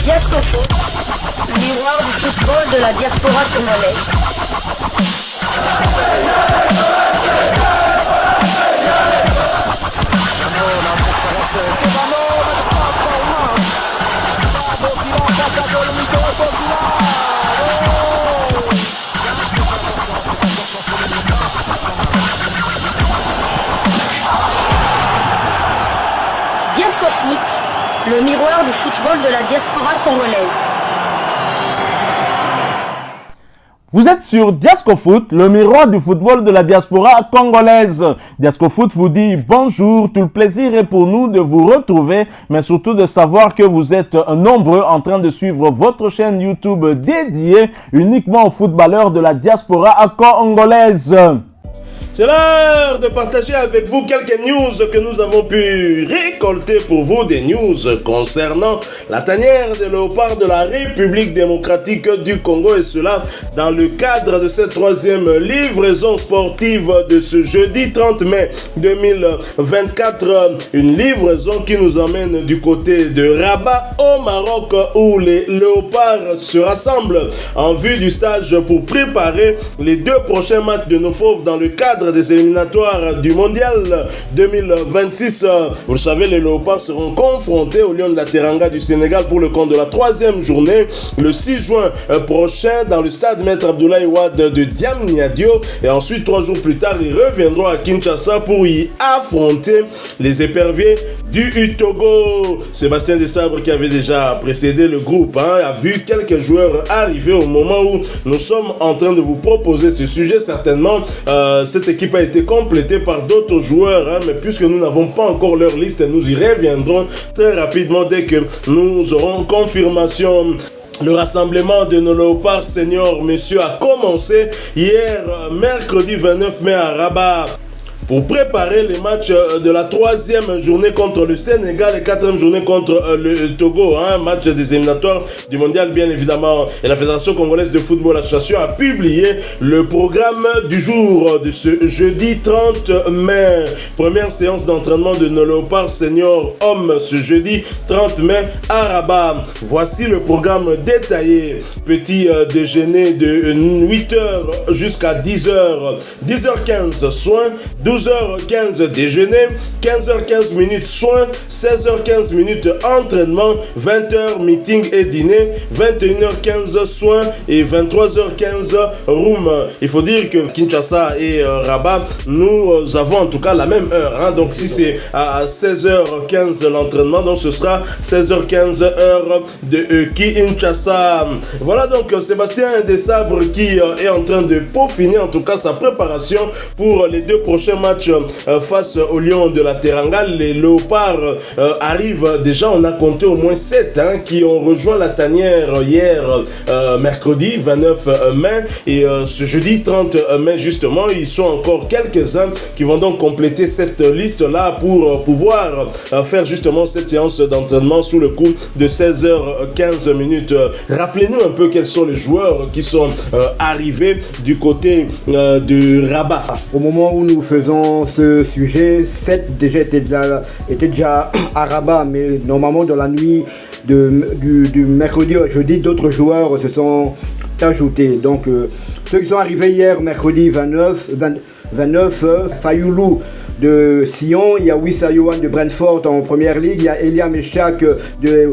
Diasco Foot, miroir du football de la diaspora congolaise. Diasco Foot, le miroir du football de la diaspora congolaise. Vous êtes sur Diasco Foot, le miroir du football de la diaspora congolaise. Diasco Foot vous dit bonjour, tout le plaisir est pour nous de vous retrouver, mais surtout de savoir que vous êtes nombreux en train de suivre votre chaîne YouTube dédiée uniquement aux footballeurs de la diaspora congolaise. C'est l'heure de partager avec vous quelques news que nous avons pu récolter pour vous, des news concernant la tanière des léopards de la République démocratique du Congo, et cela dans le cadre de cette troisième livraison sportive de ce jeudi 30 mai 2024, une livraison qui nous emmène du côté de Rabat au Maroc, où les léopards se rassemblent en vue du stage pour préparer les deux prochains matchs de nos fauves dans le cadre des éliminatoires du mondial 2026. Vous le savez, les léopards seront confrontés aux Lions de la Teranga du Sénégal pour le compte de la troisième journée le 6 juin prochain dans le stade Maître Abdoulaye Wade de Diamniadio, et ensuite 3 jours plus tard ils reviendront à Kinshasa pour y affronter les éperviers du Togo. Sébastien Desabre, qui avait déjà précédé le groupe, a vu quelques joueurs arriver au moment où nous sommes en train de vous proposer ce sujet. Certainement cette équipe a été complétée par d'autres joueurs, mais puisque nous n'avons pas encore leur liste, nous y reviendrons très rapidement dès que nous aurons confirmation. Le rassemblement de nos léopards seniors, monsieur, a commencé hier, mercredi 29 mai à Rabat, pour préparer les matchs de la troisième journée contre le Sénégal et quatrième journée contre le Togo, match des éliminatoires du mondial bien évidemment. Et la Fédération congolaise de football association a publié le programme du jour de ce jeudi 30 mai. Première séance d'entraînement de nos léopards seniors hommes ce jeudi 30 mai à Rabat. Voici le programme détaillé. Petit déjeuner de 8h jusqu'à 10h. 10h15 soins, 12h15 déjeuner, 15h15 minutes soins, 16h15 minutes entraînement, 20h meeting et dîner, 21h15 soins et 23h15 room. Il faut dire que Kinshasa et Rabat, nous avons en tout cas la même heure. Donc si c'est à 16h15 l'entraînement, donc ce sera 16h15 heure de Kinshasa. Voilà donc Sébastien Desabre qui est en train de peaufiner en tout cas sa préparation pour les deux prochains matchs face aux Lions de la Teranga. Les léopards arrivent déjà, on a compté au moins 7 qui ont rejoint la tanière hier mercredi 29 mai, et ce jeudi 30 mai justement ils sont encore quelques-uns qui vont donc compléter cette liste là pour pouvoir faire justement cette séance d'entraînement sous le coup de 16h15 minutes. Rappelez-nous un peu quels sont les joueurs qui sont arrivés du côté de Rabat. Au moment où nous faisons ce sujet, 7 étaient déjà à Rabat, mais normalement dans la nuit du mercredi au jeudi, d'autres joueurs se sont ajoutés. Donc ceux qui sont arrivés hier, mercredi 29, Fayoulou de Sion, il y a Wissa Yohan de Brentford en première ligue, il y a Elia Meshak de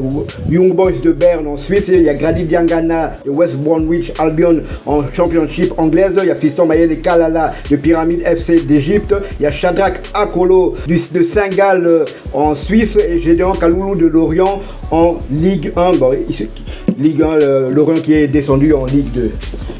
Young Boys de Berne en Suisse, il y a Grady Diangana de West Bromwich Albion en championship anglaise, il y a Fiston Mayele Kalala de Pyramide FC d'Égypte, il y a Shadrach Akolo de Saint-Gall en Suisse, et Gédéon Kaloulou de Lorient en Ligue 1. Ligue 1, Lorient qui est descendu en Ligue 2.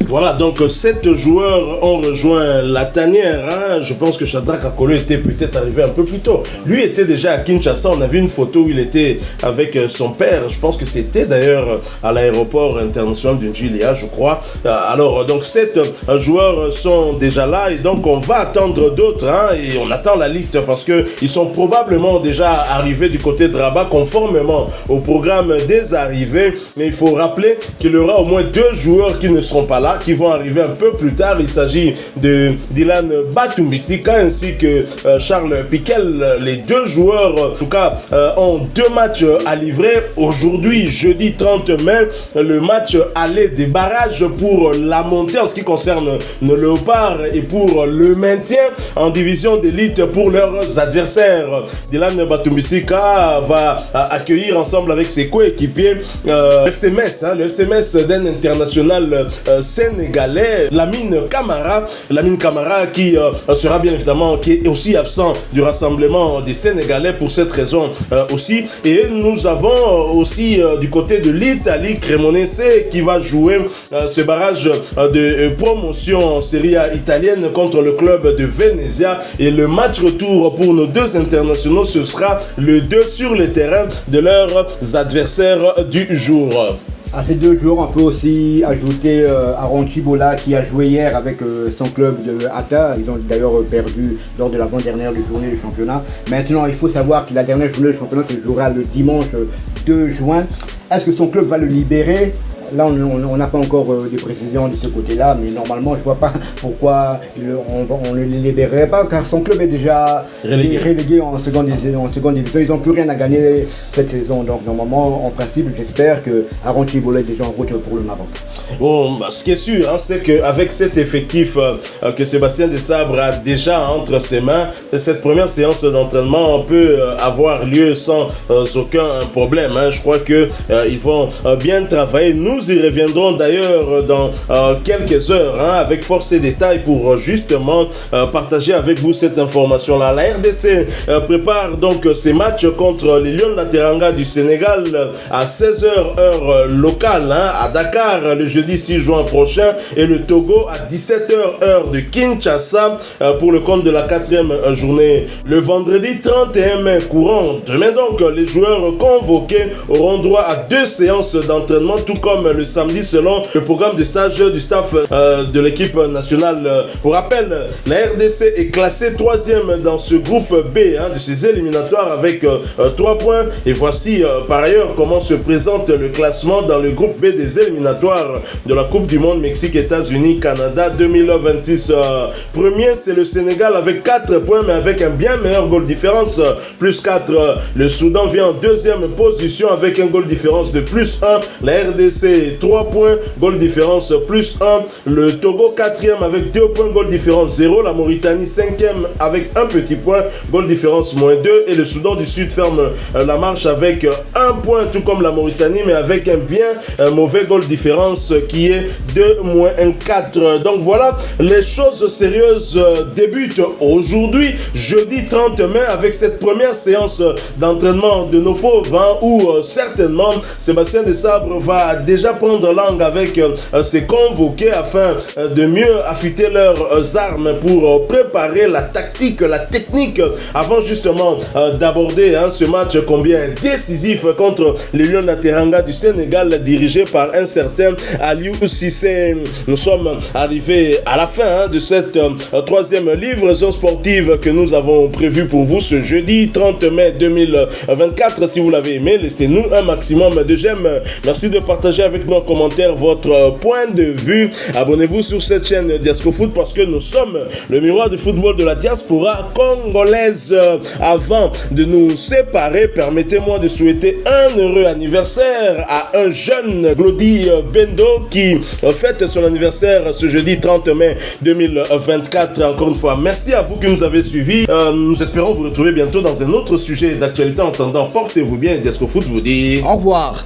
Voilà, donc 7 joueurs ont rejoint la tanière. Je pense que Shadrach Akolo était peut-être arrivé un peu plus tôt. Lui était déjà à Kinshasa. On a vu une photo où il était avec son père. Je pense que c'était d'ailleurs à l'aéroport international de Njiliya, je crois. Alors, donc 7 joueurs sont déjà là, et donc on va attendre d'autres. Et on attend la liste parce qu'ils sont probablement déjà arrivés du côté de Rabat conformément au programme des arrivées. Mais il faut rappeler qu'il y aura au moins 2 joueurs qui ne seront pas là, stars qui vont arriver un peu plus tard. Il s'agit de Dylan Batumbisika ainsi que Charles Piquel. Les deux joueurs, en tout cas, ont 2 matchs à livrer. Aujourd'hui, jeudi 30 mai, le match aller des barrages pour la montée en ce qui concerne nos Léopards et pour le maintien en division d'élite pour leurs adversaires. Dylan Batumbisika va accueillir ensemble avec ses coéquipiers le FC Metz, le FC Metz d'un international sénégalais, Lamine Camara. Lamine Camara qui sera bien évidemment, qui est aussi absent du rassemblement des Sénégalais pour cette raison aussi. Et nous avons aussi du côté de l'Italie, Cremonese qui va jouer ce barrage de promotion en Serie A italienne contre le club de Venezia. Et le match retour pour nos 2 internationaux, ce sera le 2 sur le terrain de leurs adversaires du jour. À ces 2 joueurs, on peut aussi ajouter Aaron Chibola qui a joué hier avec son club de Hatta. Ils ont d'ailleurs perdu lors de l'avant-dernière journée du championnat. Maintenant, il faut savoir que la dernière journée du championnat se jouera le dimanche 2 juin. Est-ce que son club va le libérer ? Là, on n'a pas encore des précisions de ce côté-là, mais normalement, je ne vois pas pourquoi on ne le libérerait pas, car son club est déjà relégué en seconde division. Ils n'ont plus rien à gagner cette saison. Donc, normalement, en principe, j'espère que Aaron Chibola est déjà en route pour le Maroc. Bon, ce qui est sûr, c'est qu'avec cet effectif que Sébastien Desabre a déjà entre ses mains, cette première séance d'entraînement peut avoir lieu sans aucun problème. Je crois qu'ils vont bien travailler. Nous y reviendrons d'ailleurs dans quelques heures avec force et détails pour justement partager avec vous cette information-là. La RDC prépare donc ses matchs contre les Lions de la Teranga du Sénégal à 16h heure locale à Dakar le jeudi 6 juin prochain et le Togo à 17h heure de Kinshasa pour le compte de la 4e journée le vendredi 31 mai courant. Demain donc, les joueurs convoqués auront droit à 2 séances d'entraînement tout comme le samedi selon le programme de stage du staff de l'équipe nationale. Pour rappel, la RDC est classée 3e dans ce groupe B de ces éliminatoires avec 3 points. Et voici par ailleurs comment se présente le classement dans le groupe B des éliminatoires de la Coupe du Monde Mexique, États-Unis, Canada 2026. Premier, c'est le Sénégal avec 4 points mais avec un bien meilleur goal différence, plus 4. Le Soudan vient en 2e position avec un goal différence de plus 1. La RDC 3 points, goal différence plus 1. Le Togo 4e avec 2 points, goal différence 0. La Mauritanie 5e avec un petit point, goal différence moins 2. Et le Soudan du Sud ferme la marche avec 1 point, tout comme la Mauritanie, mais avec un bien mauvais goal différence qui est de moins 4. Donc voilà, les choses sérieuses débutent aujourd'hui, jeudi 30 mai, avec cette première séance d'entraînement de nos fauves, où certainement Sébastien Desabre va déjà prendre langue avec ses convoqués afin de mieux affûter leurs armes pour préparer la tactique, la technique, avant justement d'aborder ce match combien décisif contre les Lions de la Teranga du Sénégal, dirigé par un certain Aliou Cissé. Nous sommes arrivés à la fin de cette 3e livraison sportive que nous avons prévue pour vous ce jeudi 30 mai 2024. Si vous l'avez aimé, laissez-nous un maximum de j'aime. Merci de partager avec nous en commentaire votre point de vue. Abonnez-vous sur cette chaîne Diasco Foot parce que nous sommes le miroir du football de la diaspora congolaise. Avant de nous séparer, permettez-moi de souhaiter un heureux anniversaire à un jeune Glody Bendo qui fête son anniversaire ce jeudi 30 mai 2024. Encore une fois, merci à vous qui nous avez suivis. Nous espérons vous retrouver bientôt dans un autre sujet d'actualité. En attendant, portez-vous bien. Diasco Foot vous dit au revoir.